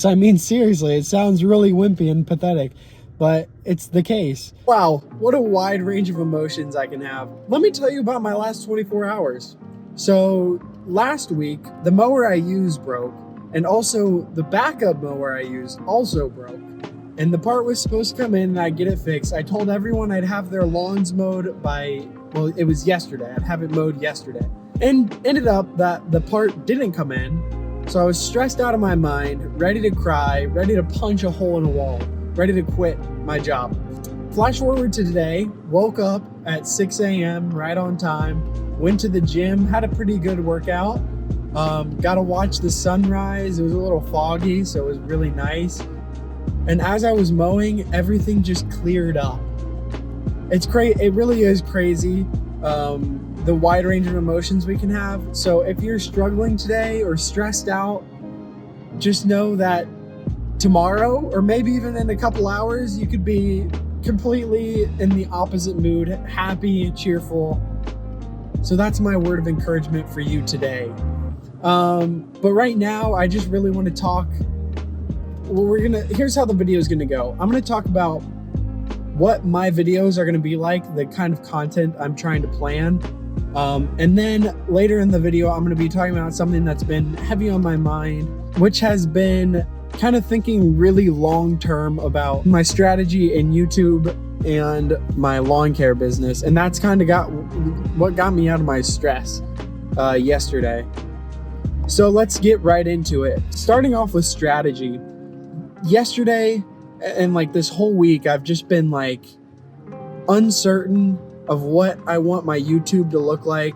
I mean, seriously, it sounds really wimpy and pathetic, but it's the case. Wow, what a wide range of emotions I can have. Let me tell you about my last 24 hours. So last week, the mower I used broke, and also the backup mower I used also broke. And the part was supposed to come in and I'd get it fixed. I told everyone I'd have their lawns mowed by, well, it was yesterday. I'd have it mowed yesterday. And ended up that the part didn't come in. So I was stressed out of my mind, ready to cry, ready to punch a hole in a wall, ready to quit my job. Flash forward to today, woke up at 6 a.m. right on time, went to the gym, had a pretty good workout, got to watch the sunrise. It was a little foggy, so it was really nice. And as I was mowing, everything just cleared up. It's crazy. It really is crazy. The wide range of emotions we can have. So if you're struggling today or stressed out, just know that tomorrow, or maybe even in a couple hours, you could be completely in the opposite mood, happy, cheerful. So that's my word of encouragement for you today. But right now, I just really want to talk. Well, here's how the video is going to go. I'm going to talk about what my videos are going to be like, the kind of content I'm trying to plan. And then later in the video, I'm going to be talking about something that's been heavy on my mind, which has been kind of thinking really long-term about my strategy in YouTube and my lawn care business. And that's kind of what got me out of my stress yesterday. So let's get right into it. Starting off with strategy. Yesterday and like this whole week, I've just been like uncertain of what I want my YouTube to look like.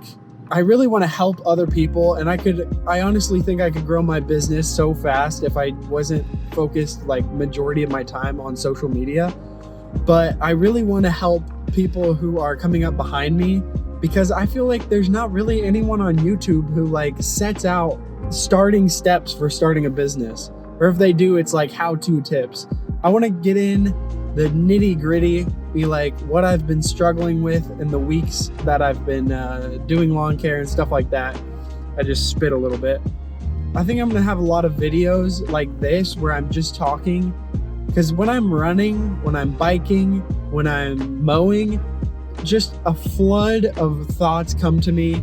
I really want to help other people, and I honestly think I could grow my business so fast if I wasn't focused like majority of my time on social media. But I really want to help people who are coming up behind me, because I feel like there's not really anyone on YouTube who like sets out starting steps for starting a business. Or if they do, it's like how-to tips. I want to get in the nitty-gritty, be like what I've been struggling with in the weeks that I've been doing lawn care and stuff like that. I just spit a little bit. I think I'm gonna have a lot of videos like this where I'm just talking, because when I'm running, when I'm biking, when I'm mowing, just a flood of thoughts come to me,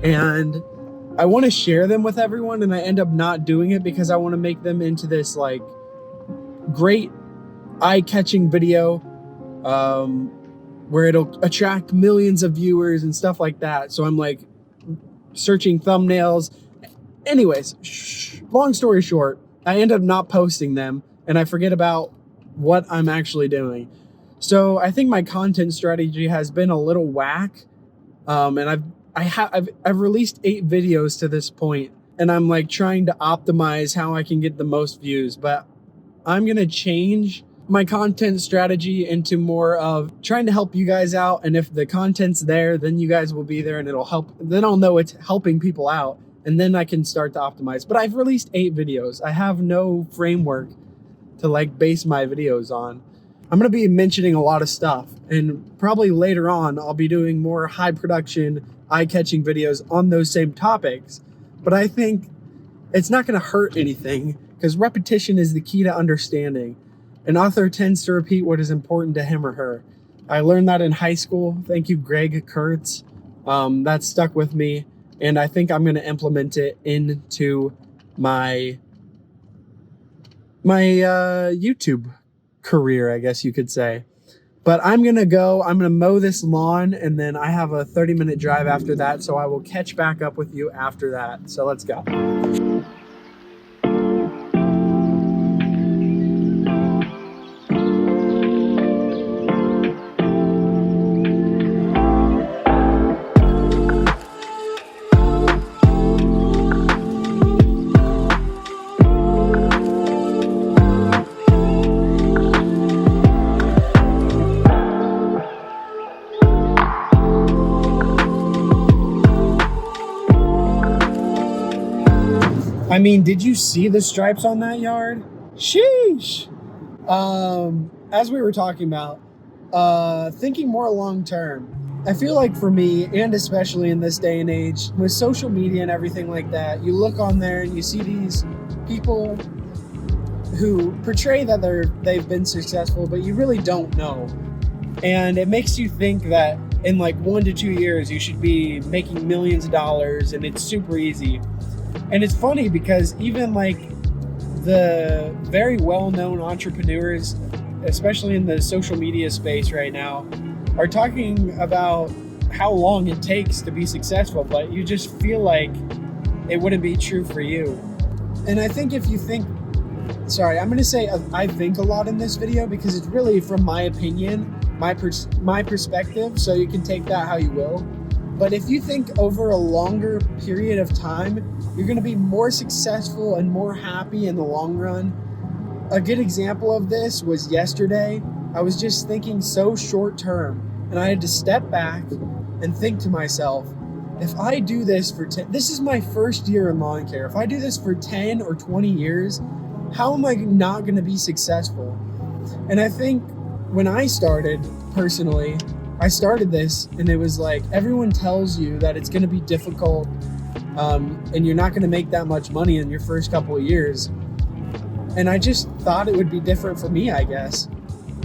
and I want to share them with everyone, and I end up not doing it because I want to make them into this like great eye-catching video where it'll attract millions of viewers and stuff like that. So I'm like searching thumbnails. Anyways, long story short, I end up not posting them and I forget about what I'm actually doing. So I think my content strategy has been a little whack. And I've released 8 videos to this point, and I'm like trying to optimize how I can get the most views, but I'm going to change my content strategy into more of trying to help you guys out. And if the content's there, then you guys will be there and it'll help. Then I'll know it's helping people out, and then I can start to optimize. But I've released 8 videos. I have no framework to like base my videos on. I'm going to be mentioning a lot of stuff, and probably later on I'll be doing more high production, eye-catching videos on those same topics. But I think it's not going to hurt anything, because repetition is the key to understanding. An author tends to repeat what is important to him or her. I learned that in high school. Thank you, Greg Kurtz. That stuck with me, and I think I'm going to implement it into my YouTube career, I guess you could say. But I'm going to mow this lawn, and then I have a 30-minute drive after that, so I will catch back up with you after that. So let's go. I mean, did you see the stripes on that yard? Sheesh. As we were talking about, thinking more long term. I feel like for me, and especially in this day and age, with social media and everything like that, you look on there and you see these people who portray that they've been successful, but you really don't know. And it makes you think that in like 1 to 2 years, you should be making millions of dollars and it's super easy. And it's funny because even like the very well-known entrepreneurs, especially in the social media space right now, are talking about how long it takes to be successful, but you just feel like it wouldn't be true for you. And I think if you think, sorry, I'm going to say I think a lot in this video because it's really from my opinion, my perspective, so you can take that how you will. But if you think over a longer period of time, you're going to be more successful and more happy in the long run. A good example of this was yesterday. I was just thinking so short term, and I had to step back and think to myself, if I do this for this is my first year in lawn care. If I do this for 10 or 20 years, how am I not going to be successful? And I think when I started, personally, I started this and it was like everyone tells you that it's going to be difficult and you're not going to make that much money in your first couple of years. And I just thought it would be different for me, I guess.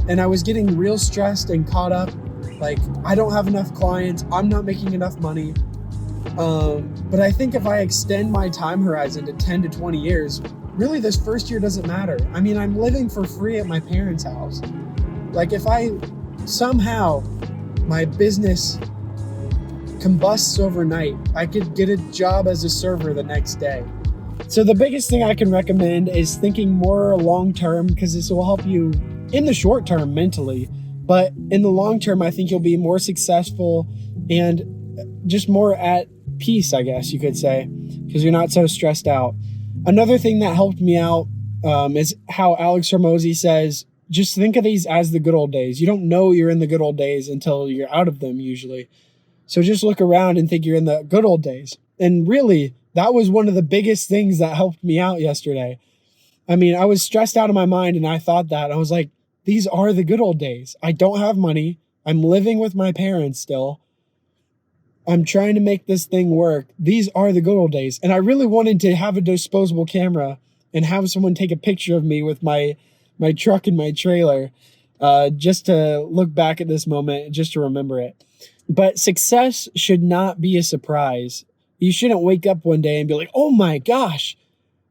And I was getting real stressed and caught up. Like, I don't have enough clients. I'm not making enough money. But I think if I extend my time horizon to 10 to 20 years, really this first year doesn't matter. I mean, I'm living for free at my parents' house. Like if I somehow my business combusts overnight, I could get a job as a server the next day. So the biggest thing I can recommend is thinking more long-term, because this will help you in the short term mentally, but in the long term, I think you'll be more successful and just more at peace, I guess you could say, because you're not so stressed out. Another thing that helped me out is how Alex Hormozi says, just think of these as the good old days. You don't know you're in the good old days until you're out of them usually. So just look around and think you're in the good old days. And really, that was one of the biggest things that helped me out yesterday. I mean, I was stressed out of my mind and I thought that. I was like, these are the good old days. I don't have money. I'm living with my parents still. I'm trying to make this thing work. These are the good old days. And I really wanted to have a disposable camera and have someone take a picture of me with my truck and my trailer, just to look back at this moment, just to remember it. But success should not be a surprise. You shouldn't wake up one day and be like, oh my gosh,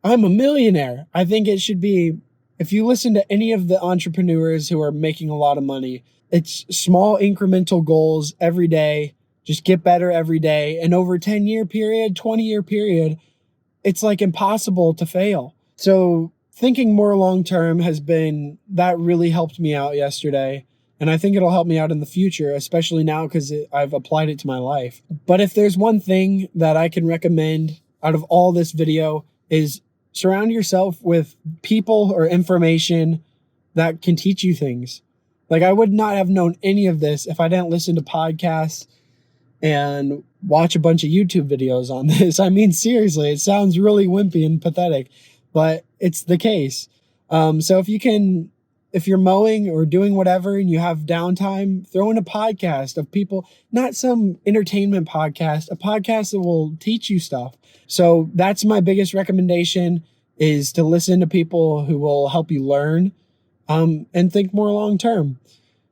I'm a millionaire. I think it should be, if you listen to any of the entrepreneurs who are making a lot of money, it's small incremental goals every day. Just get better every day. And over a 10-year period, 20-year period, it's like impossible to fail. So thinking more long-term that really helped me out yesterday. And I think it'll help me out in the future, especially now because I've applied it to my life. But if there's one thing that I can recommend out of all this video is surround yourself with people or information that can teach you things. Like I would not have known any of this if I didn't listen to podcasts and watch a bunch of YouTube videos on this. I mean, seriously, it sounds really wimpy and pathetic, but it's the case. So if you're mowing or doing whatever and you have downtime, throw in a podcast of people, not some entertainment podcast, a podcast that will teach you stuff. So that's my biggest recommendation, is to listen to people who will help you learn and think more long term.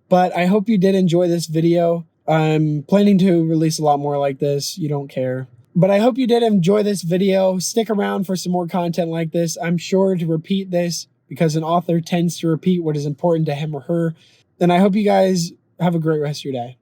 But I hope you did enjoy this video. I'm planning to release a lot more like this. You don't care. But I hope you did enjoy this video. Stick around for some more content like this. I'm sure to repeat this because an author tends to repeat what is important to him or her. And I hope you guys have a great rest of your day.